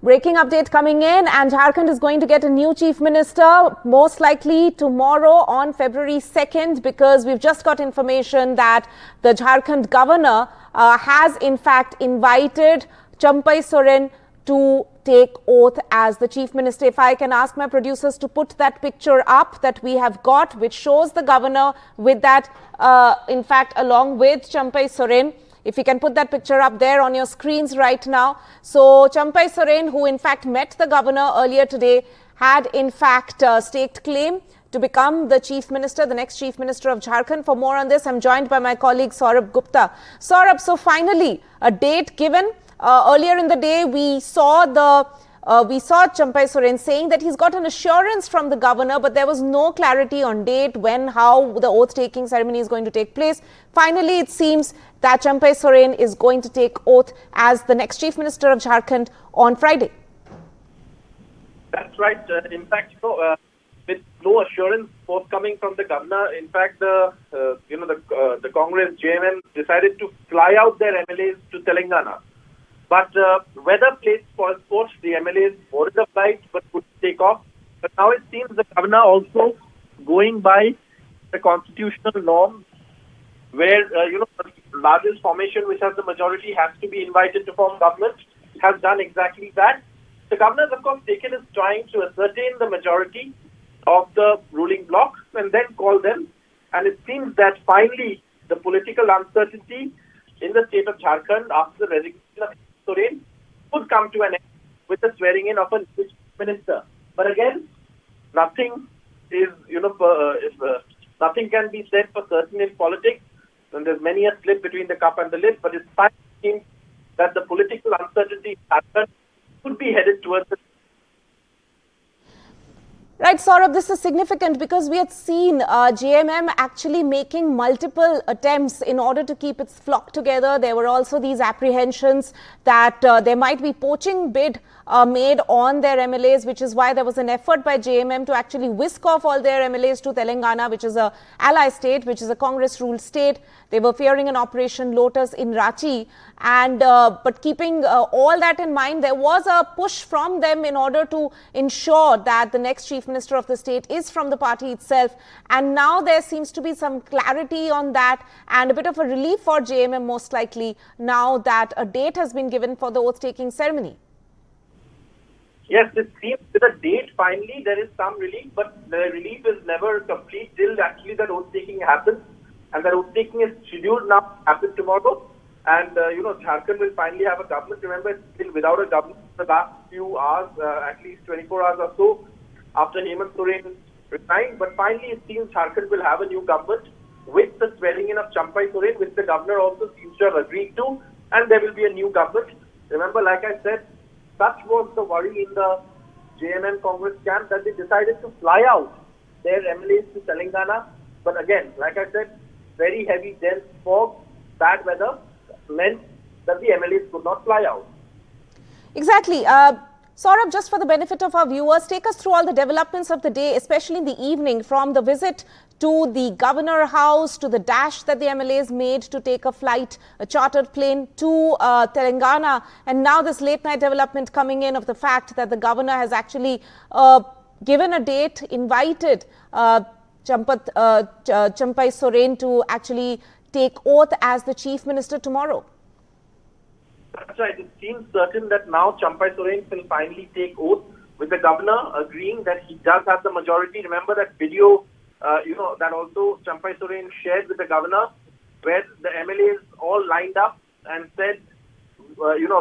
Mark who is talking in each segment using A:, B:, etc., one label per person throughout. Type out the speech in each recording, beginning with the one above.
A: Breaking update coming in, and Jharkhand is going to get a new Chief Minister most likely tomorrow on February 2nd, because we've just got information that the Jharkhand governor has in fact invited Champai Soren to take oath as the Chief Minister. If I can ask my producers to put that picture up that we have got, which shows the governor with that, in fact, along with Champai Soren. If you can put that picture up there on your screens right now. So Champai Soren, who in fact met the governor earlier today, had in fact staked claim to become the Chief Minister, the next Chief Minister of Jharkhand. For more on this, I'm joined by my colleague Saurabh Gupta. Saurabh, so finally a date given. Earlier in the day, we saw Champai Soren saying that he's got an assurance from the governor, but there was no clarity on date, when, how the oath-taking ceremony is going to take place. Finally, it seems that Champai Soren is going to take oath as the next Chief Minister of Jharkhand on Friday.
B: That's right. In fact, with no assurance forthcoming from the governor, in fact, the Congress JMM decided to fly out their MLAs to Telangana. But weather played sports. The MLAs boarded the flight but couldn't take off. But now it seems the governor also going by the constitutional norms, where the largest formation which has the majority has to be invited to form government, has done exactly that. The governor has, of course, taken his time to ascertain the majority of the ruling bloc and then call them. And it seems that finally the political uncertainty in the state of Jharkhand after the resignation of Soren would come to an end with the swearing in of a new minister. But again, nothing is, nothing can be said for certain in politics. And there's many a slip between the cup and the lip. But it seems that the political uncertainty in Jharkhand could be headed towards the...
A: Right, Saurabh, this is significant because we had seen JMM actually making multiple attempts in order to keep its flock together. There were also these apprehensions that there might be poaching bid made on their MLAs, which is why there was an effort by JMM to actually whisk off all their MLAs to Telangana, which is a ally state, which is a Congress-ruled state. They were fearing an Operation Lotus in Ranchi. And but keeping all that in mind, there was a push from them in order to ensure that the next Chief Minister of the state is from the party itself. And now there seems to be some clarity on that and a bit of a relief for JMM most likely now that a date has been given for the oath-taking ceremony.
B: Yes, it seems with a date finally there is some relief, but the relief is never complete till actually that oath-taking happens. And that oath-taking is scheduled now to happen tomorrow. And, Jharkhand will finally have a government. Remember, it's still without a government for the last few hours, at least 24 hours or so, after Hemant Soren resigned. But finally, it seems Jharkhand will have a new government with the swearing in of Champai Soren, which the governor also seems to have agreed to. And there will be a new government. Remember, like I said, such was the worry in the JMM Congress camp that they decided to fly out their MLAs to Telangana. But again, like I said, very heavy, dense fog, bad weather meant that the MLAs could not fly out.
A: Exactly. Saurabh, just for the benefit of our viewers, take us through all the developments of the day, especially in the evening, from the visit to the Governor House, to the dash that the MLAs made to take a flight, a chartered plane to Telangana, and now this late night development coming in of the fact that the governor has actually given a date, invited Champai Soren to actually take oath as the Chief Minister tomorrow.
B: That's right. It seems certain that now Champai Soren will finally take oath, with the governor agreeing that he does have the majority. Remember that video, that also Champai Soren shared with the governor, where the MLAs all lined up and said,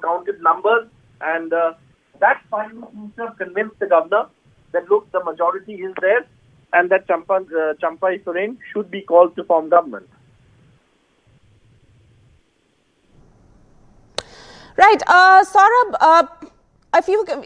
B: counted numbers, and that finally seems to have convinced the governor that, look, the majority is there, and that Champai Soren should be called to form government.
A: Right, Saurabh,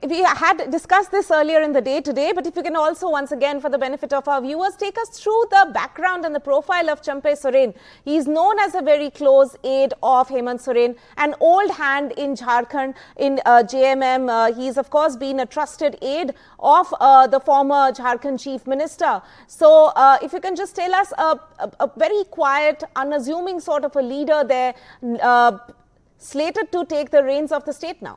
A: we had discussed this earlier in the day today, but if you can also once again, for the benefit of our viewers, take us through the background and the profile of Champai Soren. He is known as a very close aide of Hemant Soren, an old hand in Jharkhand, in JMM. He's of course been a trusted aide of the former Jharkhand Chief Minister. So if you can just tell us a very quiet, unassuming sort of a leader there, slated to take the reins of the state now.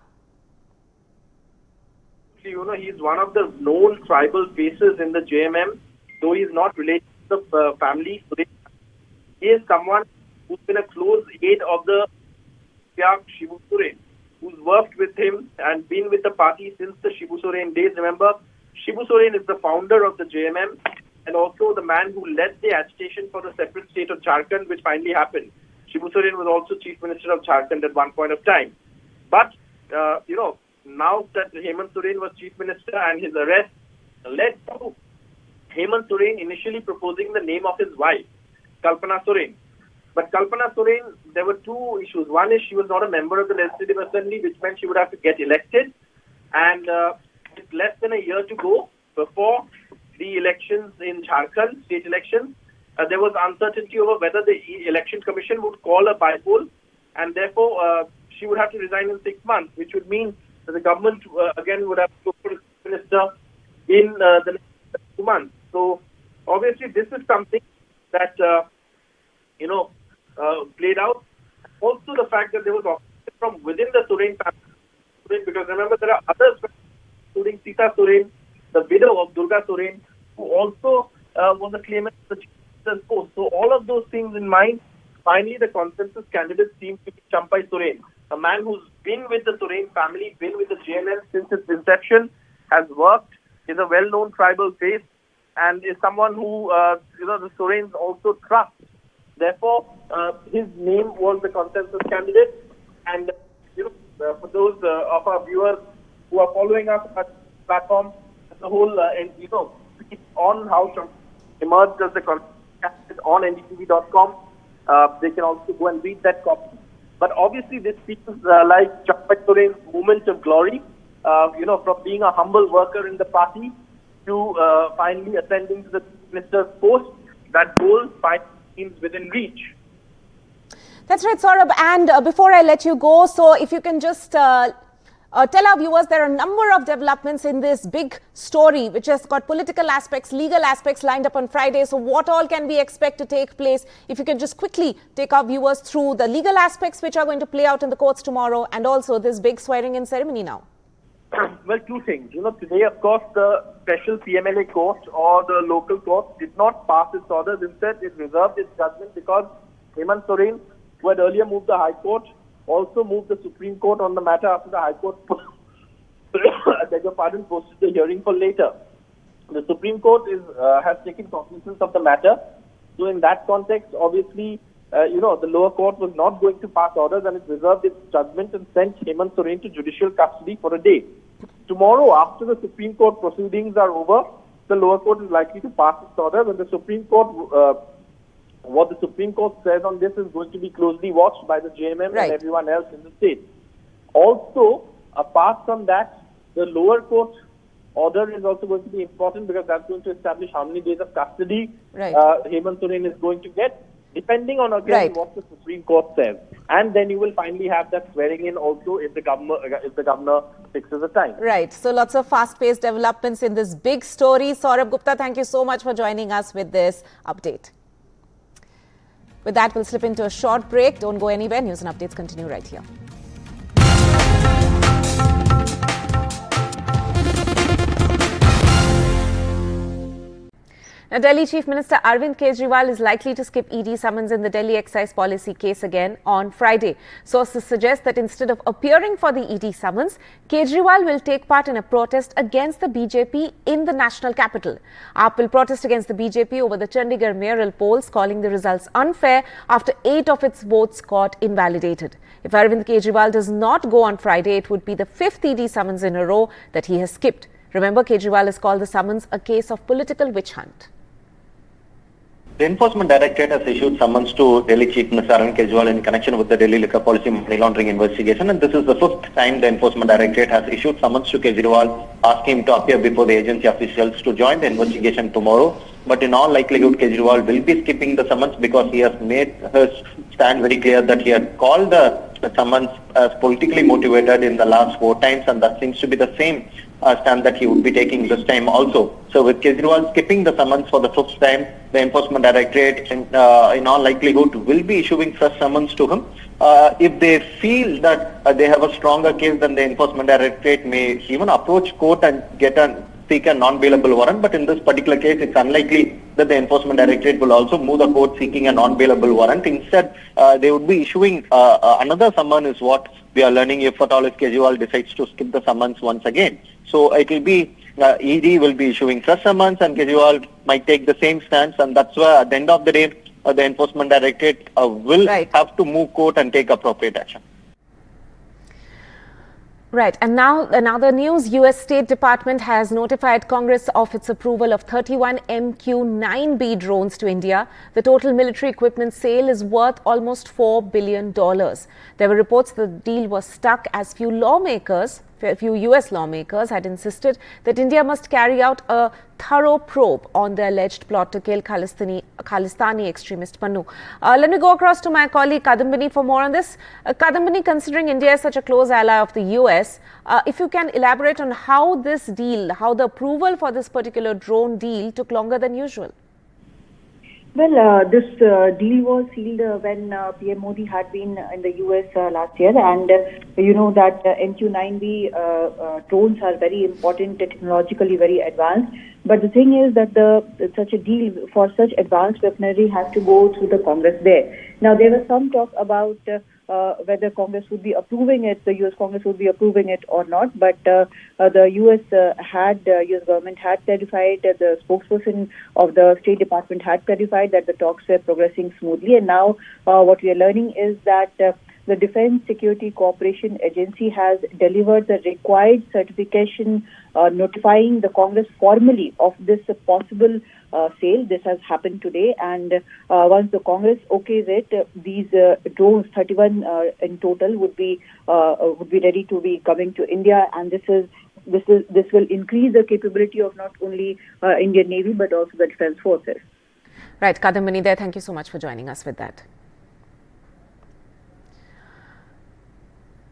B: obviously, he's one of the known tribal faces in the JMM, though he's not related to the family. So he is someone who's been a close aide of the Shibu Soren, who's worked with him and been with the party since the Shibu Soren days. Remember, Shibu Soren is the founder of the JMM and also the man who led the agitation for the separate state of Jharkhand, which finally happened. Shibu Soren was also Chief Minister of Jharkhand at one point of time. But, now that Hemant Soren was Chief Minister and his arrest led to Hemant Soren initially proposing the name of his wife, Kalpana Soren. But Kalpana Soren, there were two issues. One is she was not a member of the Legislative Assembly, which meant she would have to get elected. And with less than a year to go before the elections in Jharkhand, state elections, there was uncertainty over whether the Election Commission would call a by-poll. And therefore, she would have to resign in 6 months, which would mean that the government again would have to go for a Chief Minister in the next 2 months. So obviously this is something that, played out. Also the fact that there was opposition from within the Soren family, because remember there are others, including Sita Soren, the widow of Durga Soren, who also was a claimant for the Chief Minister's post. So all of those things in mind, finally the consensus candidate seems to be Champai Soren, a man who's been with the Soren family, been with the JMM since its inception, has worked, is a well-known tribal face, and is someone who, the Sorens also trust. Therefore, his name was the consensus candidate. And, for those of our viewers who are following us at the platform, the whole, on how Champai emerged as the consensus candidate on NDTV.com, they can also go and read that copy. But obviously, this feels like Champai Soren's moment of glory, from being a humble worker in the party to finally ascending to the Chief Minister's post. That goal finally seems within reach.
A: That's right, Saurabh. And before I let you go, so if you can just tell our viewers, there are a number of developments in this big story, which has got political aspects, legal aspects lined up on Friday. So what all can we expect to take place? If you can just quickly take our viewers through the legal aspects which are going to play out in the courts tomorrow, and also this big swearing-in ceremony now.
B: Well, two things. Today, of course, the special PMLA court or the local court did not pass its orders. Instead, it reserved its judgment because Hemant Soren, who had earlier moved the High Court, also moved the Supreme Court on the matter after the High Court, I beg your pardon, posted the hearing for later. The Supreme Court has taken cognizance of the matter. So in that context, obviously, the lower court was not going to pass orders, and it reserved its judgment and sent Hemant Soren to judicial custody for a day. Tomorrow, after the Supreme Court proceedings are over, the lower court is likely to pass its orders, and the Supreme Court, what the Supreme Court says on this is going to be closely watched by the JMM and everyone else in the state. Also, apart from that, the lower court order is also going to be important because that's going to establish how many days of custody Hemant Soren is going to get, depending on again what the Supreme Court says. And then you will finally have that swearing in also if the governor fixes a time.
A: Right. So lots of fast-paced developments in this big story. Saurabh Gupta, thank you so much for joining us with this update. With that, we'll slip into a short break. Don't go anywhere. News and updates continue right here. Now, Delhi Chief Minister Arvind Kejriwal is likely to skip ED summons in the Delhi excise policy case again on Friday. Sources suggest that instead of appearing for the ED summons, Kejriwal will take part in a protest against the BJP in the national capital. AAP will protest against the BJP over the Chandigarh mayoral polls, calling the results unfair after 8 of its votes got invalidated. If Arvind Kejriwal does not go on Friday, it would be the 5th ED summons in a row that he has skipped. Remember, Kejriwal has called the summons a case of political witch hunt.
C: The Enforcement Directorate has issued summons to Delhi Chief Minister Arvind Kejriwal in connection with the Delhi liquor policy money laundering investigation, and this is the 5th time the Enforcement Directorate has issued summons to Kejriwal, asking him to appear before the agency officials to join the investigation tomorrow. But in all likelihood, Kejriwal will be skipping the summons because he has made his stand very clear that he had called the summons as politically motivated in the last 4 times, and that seems to be the same stand that he would be taking this time also. So with Kejriwal skipping the summons for the 5th time, the Enforcement Directorate in all likelihood will be issuing such summons to him. If they feel that they have a stronger case, then the Enforcement Directorate may even approach court and seek a non-bailable warrant. But in this particular case, it's unlikely that the Enforcement Directorate will also move the court seeking a non-bailable warrant. Instead, they would be issuing another summons, is what we are learning, if at all if Kejriwal decides to skip the summons once again. So it will be ED will be issuing fresh summons, and Kejriwal might take the same stance, and that's why at the end of the day, the Enforcement Directorate will have to move court and take appropriate action.
A: Right. And now another news, US State Department has notified Congress of its approval of 31 MQ-9B drones to India. The total military equipment sale is worth almost $4 billion. There were reports the deal was stuck as few US lawmakers had insisted that India must carry out a thorough probe on the alleged plot to kill Khalistani extremist Pannu. Let me go across to my colleague Kadambini for more on this. Kadambini, considering India is such a close ally of the US, if you can elaborate on how this deal, how the approval for this particular drone deal took longer than usual.
D: Well, this deal was sealed when PM Modi had been in the US last year, and you know that MQ-9B drones are very important, technologically very advanced. But the thing is that such a deal for such advanced weaponry has to go through the Congress there. Now, there was some talk about whether Congress would be approving it, the US Congress would be approving it or not, but the US government had clarified, the spokesperson of the State Department had clarified that the talks were progressing smoothly, and now what we are learning is that the Defense Security Cooperation Agency has delivered the required certification notifying the Congress formally of this possible sale. This has happened today, and once the Congress okays it, these drones, 31 in total, would be ready to be coming to India, and this will increase the capability of not only Indian Navy but also the defense forces.
A: Right, Kadambini there. Thank you so much for joining us with that.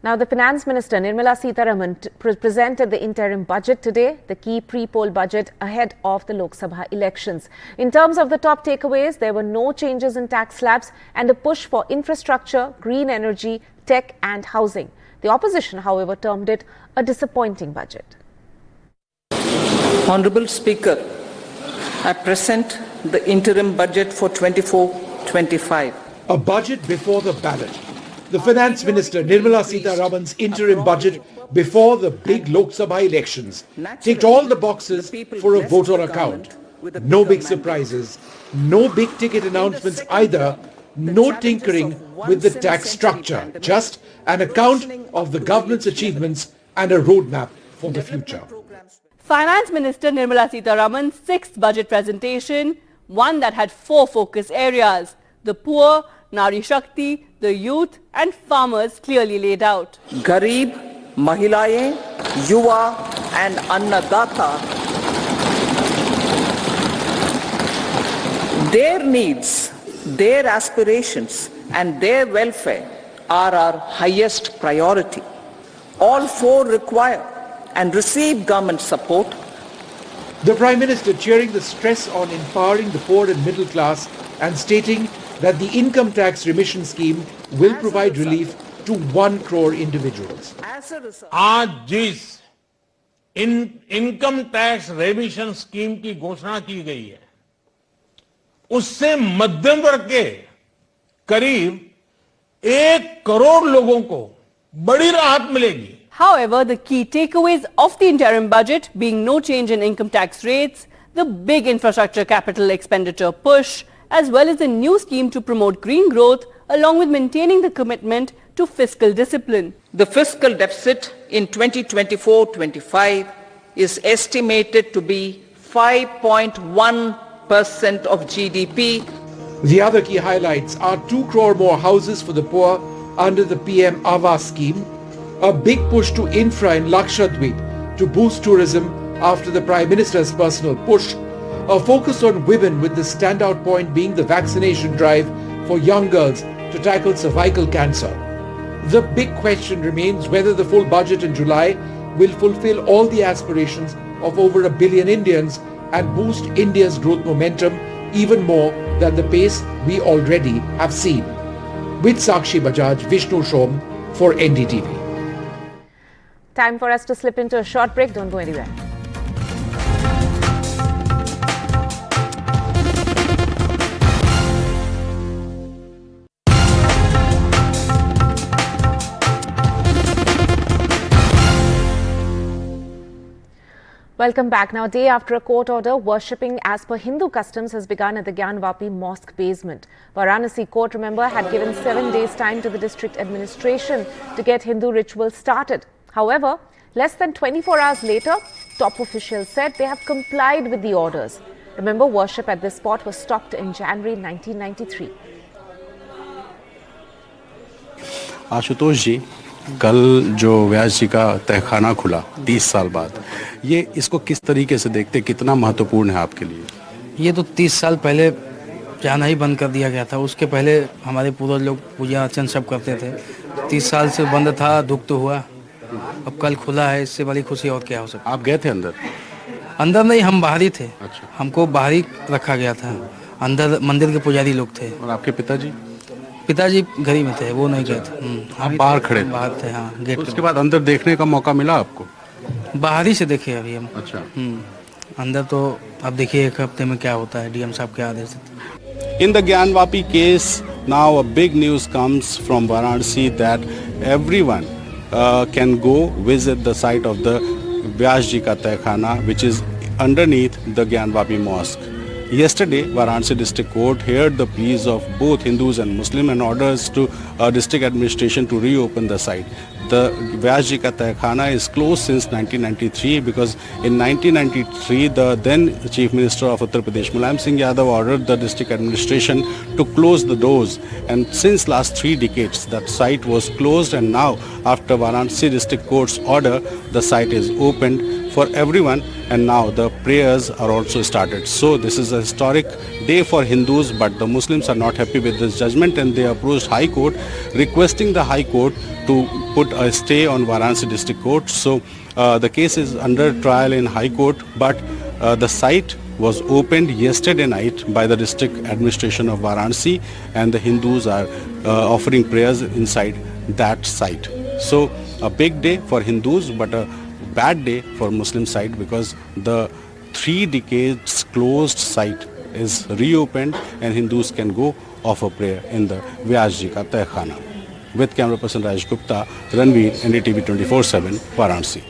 A: Now, the Finance Minister Nirmala Sitharaman presented the interim budget today, the key pre-poll budget ahead of the Lok Sabha elections. In terms of the top takeaways, there were no changes in tax slabs and a push for infrastructure, green energy, tech and housing. The opposition, however, termed it a disappointing budget.
E: Honourable Speaker, I present the interim budget for 24-25.
F: A budget before the ballot. The Finance Minister Nirmala Sitharaman's interim budget before the big Lok Sabha elections ticked all the boxes for a vote on account. No big surprises, no big ticket announcements either, no tinkering with the tax structure, just an account of the government's achievements and a roadmap for the future.
G: Finance Minister Nirmala Sitharaman's sixth budget presentation, one that had 4 focus areas: the poor, Nari Shakti, the youth and farmers clearly laid out.
E: Garib, Mahilaye, Yuva and Annadata, their needs, their aspirations and their welfare are our highest priority. All 4 require and receive government support.
F: The Prime Minister cheering the stress on empowering the poor and middle class and stating that the income tax remission scheme will provide relief to 1 crore individuals.
H: आज जिस income tax रेमिशन scheme की घोषणा की गई है, उससे मध्यम वर्ग के करीब 1 करोड़ लोगों को बड़ी राहत मिलेगी.
G: However, the key takeaways of the interim budget being no change in income tax rates, the big infrastructure capital expenditure push, as well as a new scheme to promote green growth, along with maintaining the commitment to fiscal discipline.
E: The fiscal deficit in 2024-25 is estimated to be 5.1% of GDP.
F: The other key highlights are 2 crore more houses for the poor under the PM Awas scheme, a big push to infra in Lakshadweep to boost tourism after the Prime Minister's personal push, a focus on women with the standout point being the vaccination drive for young girls to tackle cervical cancer. The big question remains whether the full budget in July will fulfill all the aspirations of over 1 billion Indians and boost India's growth momentum even more than the pace we already have seen. With Sakshi Bajaj, Vishnu Shom for NDTV.
A: Time for us to slip into a short break. Don't go anywhere. Welcome back. Now, a day after a court order, worshipping as per Hindu customs has begun at the Gyanvapi mosque basement. Varanasi court, remember, had given 7 days time to the district administration to get Hindu rituals started. However, less than 24 hours later, top officials said they have complied with the orders. Remember, worship at this spot was stopped in January 1993.
I: Ashutosh जी, कल जो व्यास जी का तहखाना खुला 30 साल बाद, ये इसको किस तरीके से देखते, कितना महत्वपूर्ण है आपके लिए?
J: ये तो 30 साल पहले जाना ही बंद कर दिया गया था। उसके पहले हमारे पूर्वज लोग पूजा अर्चन सब करते थे। 30 साल से बंद था, दुख तो हुआ। अब कल खुला है, इससे बड़ी खुशी और क्या हो सकती।
I: आप गए थे अंदर?
J: अंदर नहीं, हम बाहर ही थे।
I: अच्छा।
J: हमको बाहर ही रखा गया था। अंदर मंदिर के पुजारी लोग थे।
I: और आपके पिताजी?
J: पिताजी घर ही में थे, वो नहीं गए थे।
I: आप बाहर खड़े थे?
J: बाहर थे, हाँ, गेट।
I: उसके बाद अंदर देखने का मौका मिला आपको?
J: बाहर ही से देखे अभी हम।
I: अच्छा।
J: अंदर तो अब देखिए 1 हफ्ते में क्या होता है, डीएम साहब के आदेश से।
I: In the Gyanvapi case, now a big news comes from Varanasi that everyone can go visit the site of the Vyas Ji ka Tehkhana, which is underneath the Gyanvapi mosque. Yesterday, Varanasi District Court heard the pleas of both Hindus and Muslims and orders to district administration to reopen the site. The Vyas Ji ka Tehkhana is closed since 1993 because in 1993 the then Chief Minister of Uttar Pradesh Mulayam Singh Yadav ordered the district administration to close the doors, and since last 3 decades that site was closed, and now after Varanasi District Court's order the site is opened for everyone, and now the prayers are also started. So this is a historic day for Hindus, but the Muslims are not happy with this judgment and they approached High Court requesting the High Court to put a stay on Varanasi District Court. So the case is under trial in High Court, but the site was opened yesterday night by the district administration of Varanasi, and the Hindus are offering prayers inside that site. So a big day for Hindus, but a bad day for Muslim side because the 3 decades closed site is reopened and Hindus can go offer prayer in the Vyas Ji ka Tehkhana. With camera person Raj Gupta, Ranveer, NDTV 24/7, Varanasi.